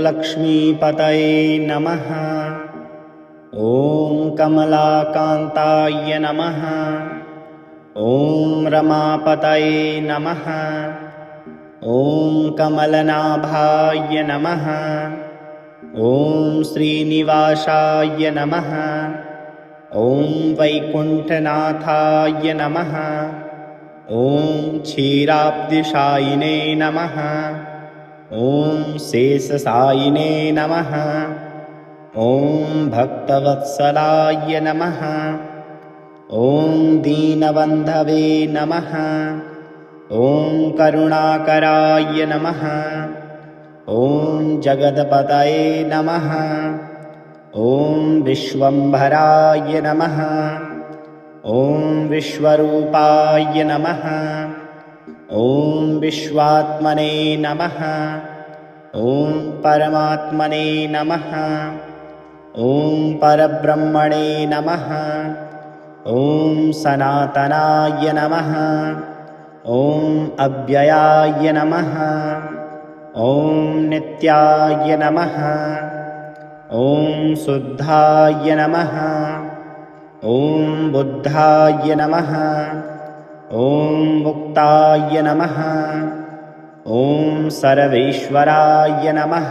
लक्ष्मीपतये नमः। ॐ कमलाकान्ताय नमः। ॐ रमापतये नमः। ॐ कमलनाभाय नमः। ॐ श्रीनिवासाय नमः। ॐ वैकुण्ठनाथाय नमः। ॐ क्षीराब्धिशायिने नमः। ॐ शेषशायिने नमः। ॐ भक्तवत्सलाय नमः। ॐ दीनबन्धवे नमः। ॐ करुणाकराय नमः। ॐ जगत्पतये नमः। ॐ विश्वम्भराय नमः। ॐ विश्वरूपाय नमः। ॐ विश्वात्मने नमः। ॐ परमात्मने नमः। ॐ परब्रह्मणे नमः। ॐ सनातनाय नमः। ॐ अव्ययाय नमः। ॐ नित्याय नमः। ॐ शुद्धाय नमः। ॐ बुद्धाय नमः। ॐ मुक्ताय नमः। ॐ सर्वेश्वराय नमः।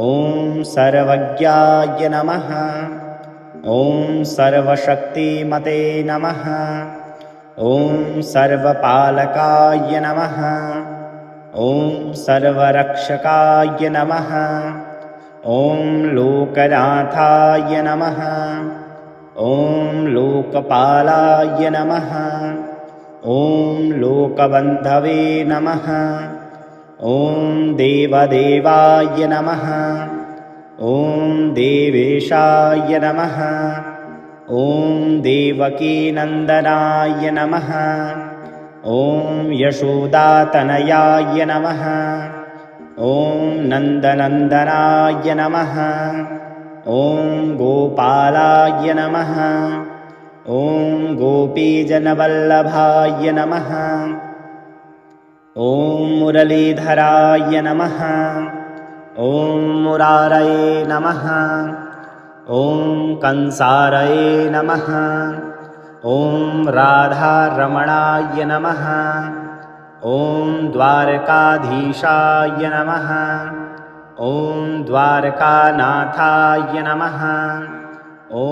ॐ सर्वज्ञाय नमः। ॐ सर्वशक्तिमते नमः। ॐ सर्वपालकाय नमः। ॐ सर्वरक्षकाय नमः। ॐ लोकनाथाय नमः। ॐ लोकपालाय नमः। ॐ लोकबन्धवे नमः। ॐ देवदेवाय नमः। ॐ देवेशाय नमः। ॐ देवकीनन्दनाय नमः। ॐ यशोदातनयाय नमः। ॐ नन्दनन्दनाय नमः। ॐ गोपालाय नमः। ॐ गोपीजनवल्लभाय नमः। ॐ मुरलीधराय नमः। ॐ मुरारये नमः। ॐ कंसारये नमः। ॐ राधारमणाय नमः। ॐ द्वारकाधीशाय नमः। ॐ द्वारकानाथाय नमः। ॐ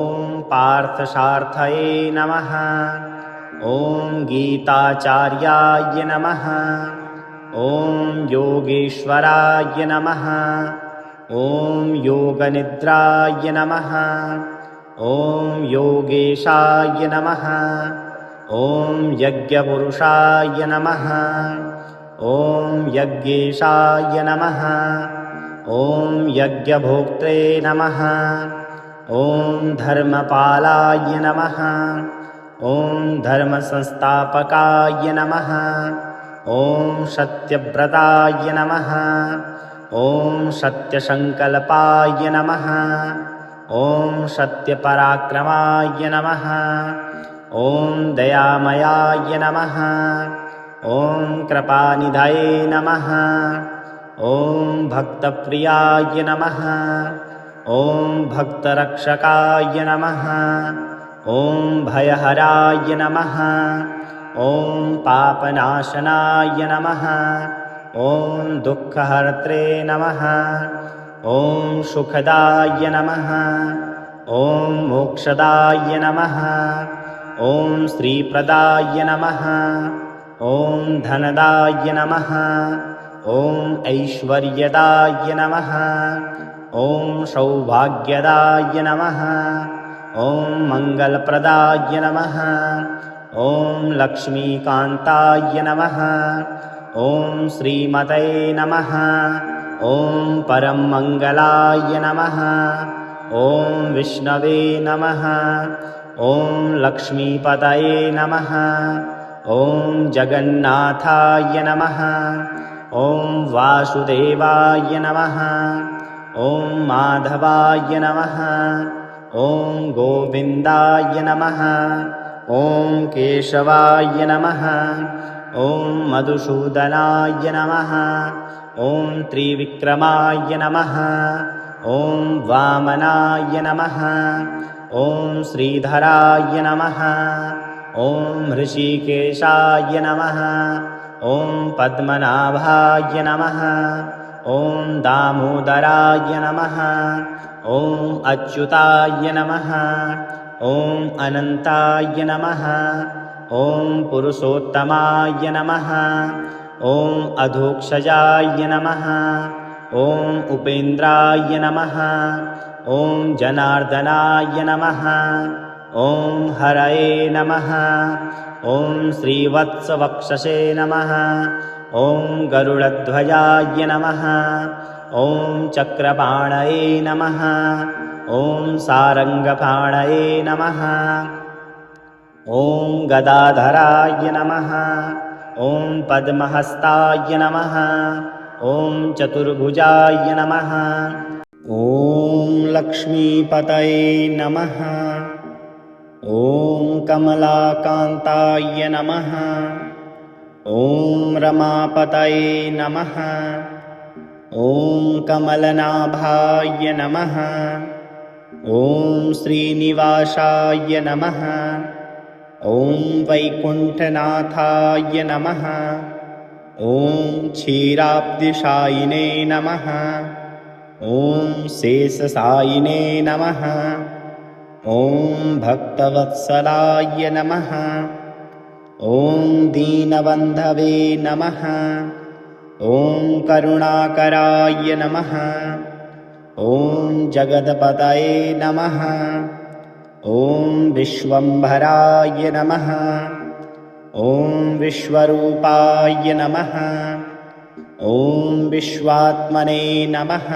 पार्थसार्थये नमः। ॐ गीताचार्याय नमः। ॐ योगेश्वराय नमः। ॐ योगनिद्राय नमः। ॐ योगेशाय नमः। ॐ यज्ञपुरुषाय नमः। ॐ यज्ञेशाय नमः। ॐ यज्ञभोक्त्रे नमः। ॐ धर्मपालाय नमः। ॐ धर्मसंस्थापकाय नमः। ॐ सत्यव्रताय नमः। ॐ सत्यसङ्कल्पाय नमः। ॐ सत्यपराक्रमाय नमः। ॐ दयामयाय नमः। ॐ कृपानिधये नमः। ॐ भक्तप्रियाय नमः। ॐ भक्तरक्षकाय नमः। ॐ भयहराय नमः। ॐ पापनाशनाय नमः। ॐ दुःखहर्त्रे नमः। ॐ सुखदाय नमः। ॐ मोक्षदाय नमः। ॐ श्रीप्रदाय नमः। ॐ धनदाय नमः। ॐ ऐश्वर्यदाय नमः। ॐ सौभाग्यदाय नमः। ॐ मङ्गलप्रदाय नमः। ॐ लक्ष्मीकान्ताय नमः। ॐ श्रीमतये नमः। ॐ परममङ्गलाय नमः। ॐ विष्णवे नमः। ॐ लक्ष्मीपतये नमः। ॐ जगन्नाथाय नमः। ॐ वासुदेवाय नमः। ॐ माधवाय नमः। ॐ गोविन्दाय नमः। ॐ केशवाय नमः। ॐ मधुसूदनाय नमः। ॐ त्रिविक्रमाय नमः। ॐ वामनाय नमः। ॐ श्रीधराय नमः। ॐ ऋषिकेशाय नमः। ॐ पद्मनाभाय नमः। ॐ दामोदराय नमः। ॐ अच्युताय नमः। ॐ अनन्ताय नमः। ॐ पुरुषोत्तमाय नमः। ॐ अधोक्षजाय नमः। ॐ उपेन्द्राय नमः। ॐ जनार्दनाय नमः। ॐ हरये नमः। ॐ श्रीवत्सवक्षसे नमः। ॐ गरुडध्वजाय नमः। ॐ चक्रपाणये नमः। ॐ सारङ्गपाणये नमः। ॐ गदाधराय नमः। ॐ पद्महस्ताय नमः। ॐ चतुर्भुजाय नमः। ॐ लक्ष्मीपतये नमः। ॐ कमलाकान्ताय नमः। ॐ रमापतये नमः। ॐ कमलनाभाय नमः। ॐ श्रीनिवासाय नमः। ॐ वैकुण्ठनाथाय नमः। ॐ क्षीराब्धिशायिने नमः। ॐ शेषशायिने नमः। ॐ भक्तवत्सलाय नमः। ॐ दीनबन्धवे नमः। ॐ करुणाकराय नमः। ॐ जगदपतये नमः। ॐ विश्वम्भराय नमः। ॐ विश्वरूपाय नमः। ॐ विश्वात्मने नमः।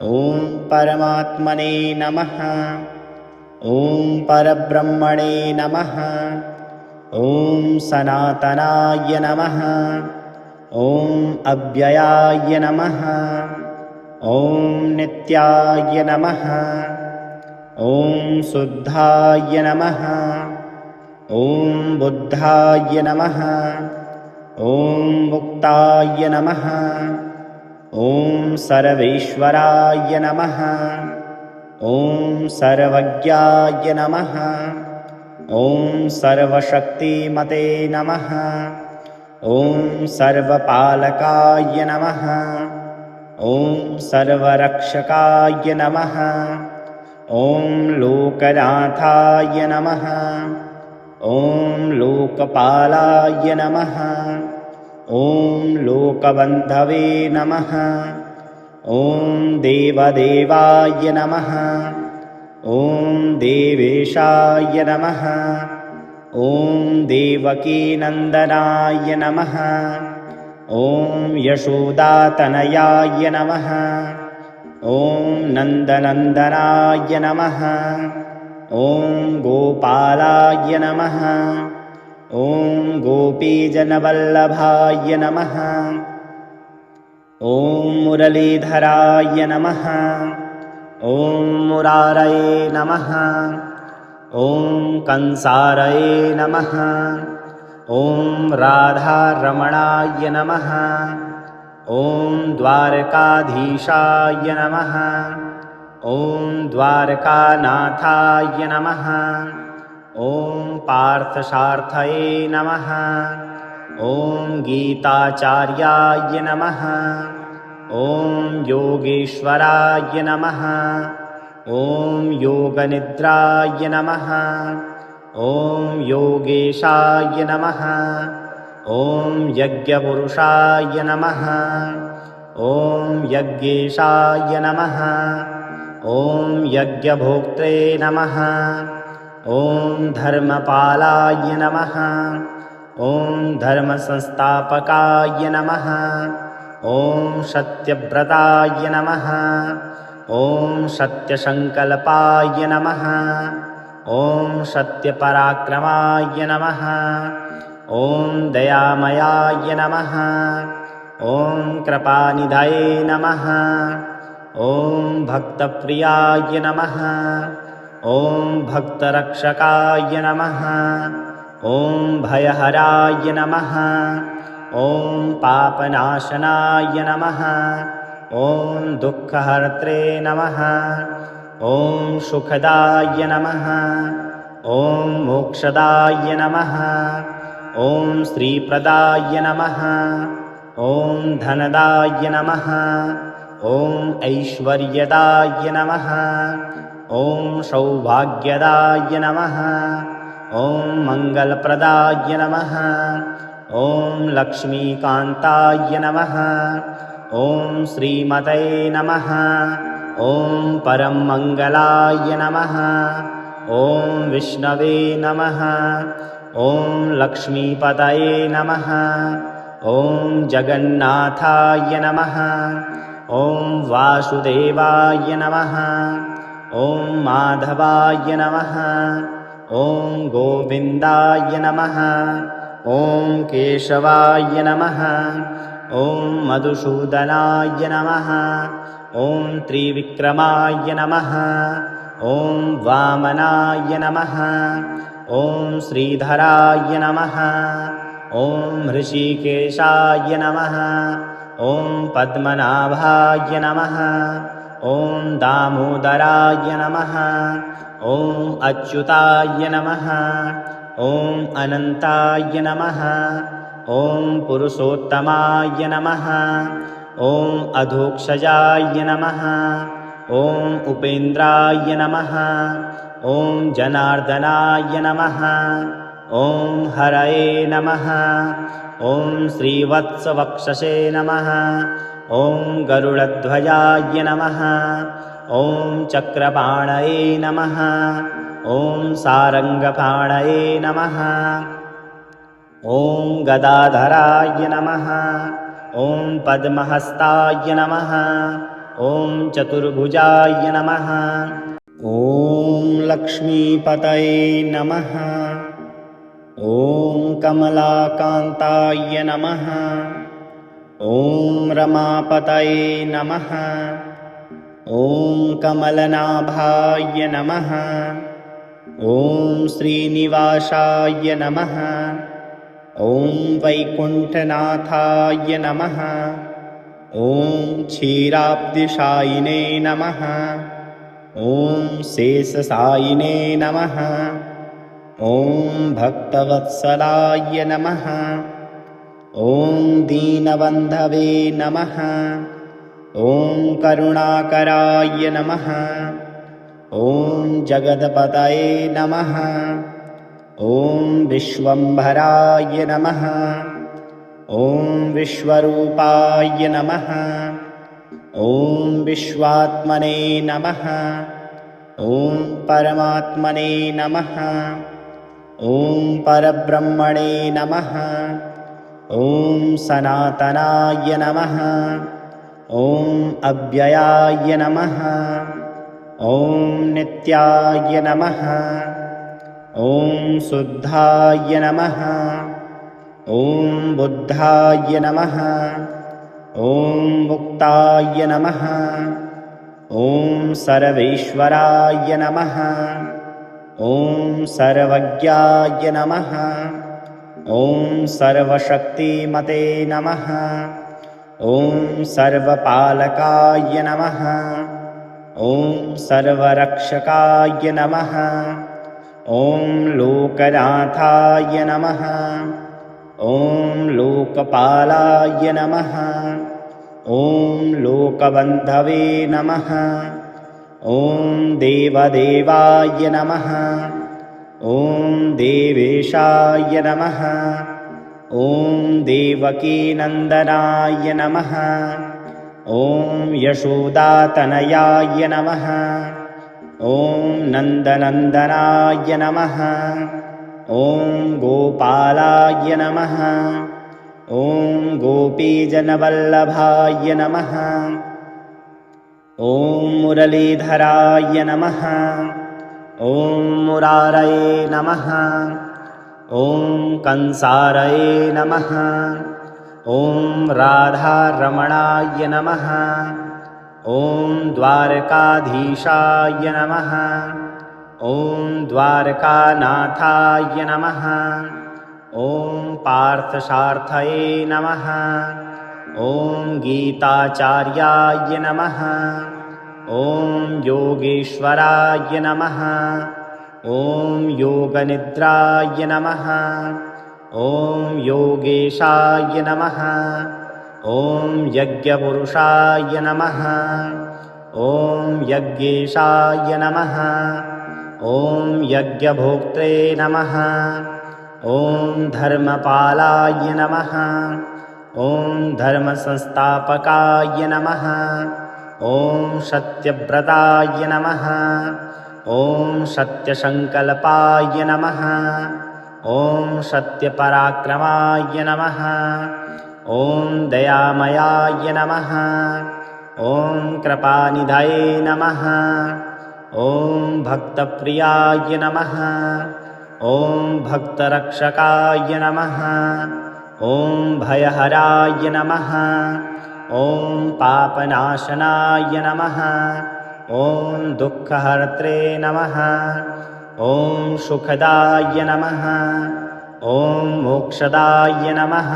ॐ परमात्मने नमः। ॐ परब्रह्मणे नमः। ॐ सनातनाय नमः। ॐ अव्ययाय नमः। ॐ नित्याय नमः। ॐ शुद्धाय नमः। ॐ बुद्धाय नमः। ॐ मुक्ताय नमः। ॐ सर्वेश्वराय नमः। ॐ सर्वज्ञाय नमः। ॐ सर्वशक्तिमते नमः। ॐ सर्वपालकाय नमः। ॐ सर्वरक्षकाय नमः। ॐ लोकनाथाय नमः। ॐ लोकपालाय नमः। ॐ लोकबन्धवे नमः। ॐ देवदेवाय नमः। ॐ देवेशाय नमः। ॐ देवकीनन्दनाय नमः। ॐ यशोदातनयाय नमः। ॐ नन्दनन्दनाय नमः। ॐ गोपालाय नमः। ॐ गोपीजनवल्लभाय नमः। ॐ मुरलीधराय नमः। ॐ मुरारये नमः। ॐ कंसारये नमः। ॐ राधारमणाय नमः। ॐ द्वारकाधीशाय नमः। ॐ द्वारकानाथाय नमः। ॐ पार्थसार्थये नमः। ॐ गीताचार्याय नमः। ॐ योगेश्वराय नमः। ॐ योगनिद्राय नमः। ॐ योगेशाय नमः। ॐ यज्ञपुरुषाय नमः। ॐ यज्ञेशाय नमः। ॐ यज्ञभोक्त्रे नमः। ॐ धर्मपालाय नमः। ॐ धर्मसंस्थापकाय नमः। ॐ सत्यव्रताय नमः। ॐ सत्यसङ्कल्पाय नमः। ॐ सत्यपराक्रमाय नमः। ॐ दयामयाय नमः। ॐ कृपानिधये नमः। ॐ भक्तप्रियाय नमः। ॐ भक्तरक्षकाय नमः। ॐ भयहराय नमः। ॐ पापनाशनाय नमः। ॐ दुःखहर्त्रे नमः। ॐ सुखदाय नमः। ॐ मोक्षदाय नमः। ॐ श्रीप्रदाय नमः। ॐ धनदाय नमः। ॐ ऐश्वर्यदाय नमः। ॐ सौभाग्यदाय नमः। ॐ मङ्गलप्रदाय नमः। ॐ लक्ष्मीकान्ताय नमः। ॐ श्रीमते नमः। ॐ परममङ्गलाय नमः। ॐ विष्णवे नमः। ॐ लक्ष्मीपतये नमः। ॐ जगन्नाथाय नमः। ॐ वासुदेवाय नमः। ॐ माधवाय नमः। ॐ गोविन्दाय नमः। ॐ केशवाय नमः। ॐ मधुसूदनाय नमः। ॐ त्रिविक्रमाय नमः। ॐ वामनाय नमः। ॐ श्रीधराय नमः। ॐ ऋषिकेशाय नमः। ॐ पद्मनाभाय नमः। ॐ दामोदराय नमः। ॐ अच्युताय नमः। ॐ अनन्ताय नमः। ॐ पुरुषोत्तमाय नमः। ॐ अधोक्षजाय नमः। ॐ उपेन्द्राय नमः। ॐ जनार्दनाय नमः। ॐ हरये नमः। ॐ श्रीवत्सवक्षसे नमः। ॐ गरुडध्वजाय नमः। ॐ चक्रपाणये नमः। ॐ सारङ्गपाणये नमः। ॐ गदाधराय नमः। ॐ पद्महस्ताय नमः। ॐ चतुर्भुजाय नमः। ॐ लक्ष्मीपतये नमः। ॐ कमलाकान्ताय नमः। ॐ रमापतये नमः। ॐ कमलनाभाय नमः। ॐ श्रीनिवासाय नमः। ॐ वैकुण्ठनाथाय नमः। ॐ क्षीराब्धिशायिने नमः। ॐ शेषशायिने नमः। ॐ भक्तवत्सलाय नमः। ॐ दीनबन्धवे नमः। ॐ करुणाकराय नमः। ॐ जगत्पतये नमः। ॐ विश्वम्भराय नमः। ॐ विश्वरूपाय नमः। ॐ विश्वात्मने नमः। ॐ परमात्मने नमः। ॐ परब्रह्मणे नमः। ॐ सनातनाय नमः। ॐ अव्ययाय नमः। ॐ नित्याय नमः। ॐ शुद्धाय नमः। ॐ बुद्धाय नमः। ॐ मुक्ताय नमः। ॐ सर्वेश्वराय नमः। ॐ सर्वज्ञाय नमः। ॐ सर्वशक्तिमते नमः। ॐ सर्वपालकाय नमः। ॐ सर्वरक्षकाय नमः। ॐ लोकनाथाय नमः। ॐ लोकपालाय नमः। ॐ लोकबन्धवे नमः। ॐ देवदेवाय नमः। ॐ देवेशाय नमः। ॐ देवकीनन्दनाय नमः। ॐ यशोदातनयाय नमः। ॐ नन्दनन्दनाय नमः। ॐ गोपालाय नमः। ॐ गोपीजनवल्लभाय नमः। ॐ मुरलीधराय नमः। ॐ मुरारये नमः। ॐ कंसारये नमः। ॐ राधारमणाय नमः। ॐ द्वारकाधीशाय नमः। ॐ द्वारकानाथाय नमः। ॐ पार्थसार्थये नमः। ॐ गीताचार्याय नमः। ॐ योगेश्वराय नमः। ॐ योगनिद्राय नमः। ॐ योगेशाय नमः। ॐ यज्ञपुरुषाय नमः। ॐ यज्ञेशाय नमः। ॐ यज्ञभोक्त्रे नमः। ॐ धर्मपालाय नमः। ॐ धर्मसंस्थापकाय नमः। ॐ सत्यव्रताय नमः। ॐ सत्यसङ्कल्पाय नमः। ॐ सत्यपराक्रमाय नमः। ॐ दयामयाय नमः। ॐ कृपानिधये नमः। ॐ भक्तप्रियाय नमः। ॐ भक्तरक्षकाय नमः। ॐ भयहराय नमः। ॐ पापनाशनाय नमः। ॐ दुःखहर्त्रे नमः। ॐ सुखदाय नमः। ॐ मोक्षदाय नमः।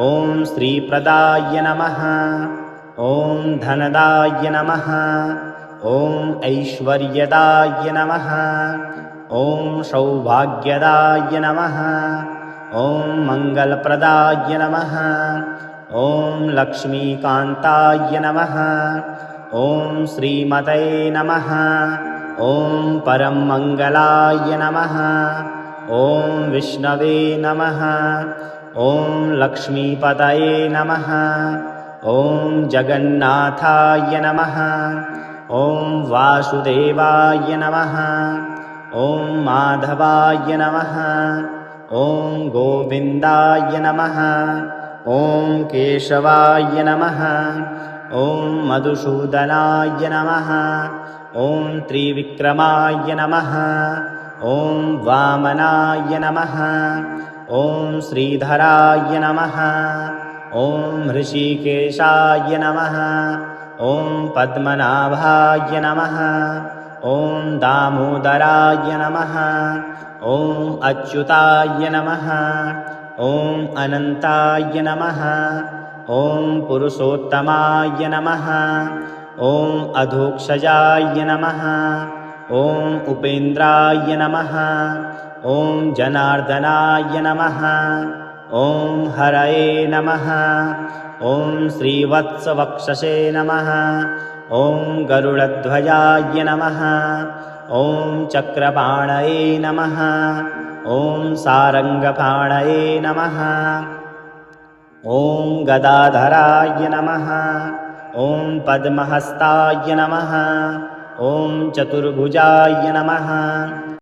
ॐ श्रीप्रदाय नमः। ॐ धनदाय नमः। ॐ ऐश्वर्यदाय नमः। ॐ सौभाग्यदाय नमः। ॐ मङ्गलप्रदाय नमः। ॐ लक्ष्मीकान्ताय नमः। ॐ श्रीमतये नमः। ॐ परममङ्गलाय नमः। ॐ विष्णवे नमः। ॐ लक्ष्मीपतये नमः। ॐ जगन्नाथाय नमः। ॐ वासुदेवाय नमः। ॐ माधवाय नमः। ॐ गोविन्दाय नमः। ॐ केशवाय नमः। ॐ मधुसूदनाय नमः। ॐ त्रिविक्रमाय नमः। ॐ वामनाय नमः। ॐ श्रीधराय नमः। ॐ ऋषिकेशाय नमः। ॐ पद्मनाभाय नमः। ॐ दामोदराय नमः। ॐ अच्युताय नमः। ॐ अनन्ताय नमः। ॐ पुरुषोत्तमाय नमः। ॐ अधोक्षजाय नमः। ॐ उपेन्द्राय नमः। ॐ जनार्दनाय नमः। ॐ हरये नमः। ॐ श्रीवत्सवक्षसे नमः। ॐ गरुडध्वजाय नमः। ॐ चक्रपाणये नमः। ॐ सारङ्गपाणये नमः। ॐ गदाधराय नमः। ॐ पद्महस्ताय नमः। ॐ चतुर्भुजाय नमः।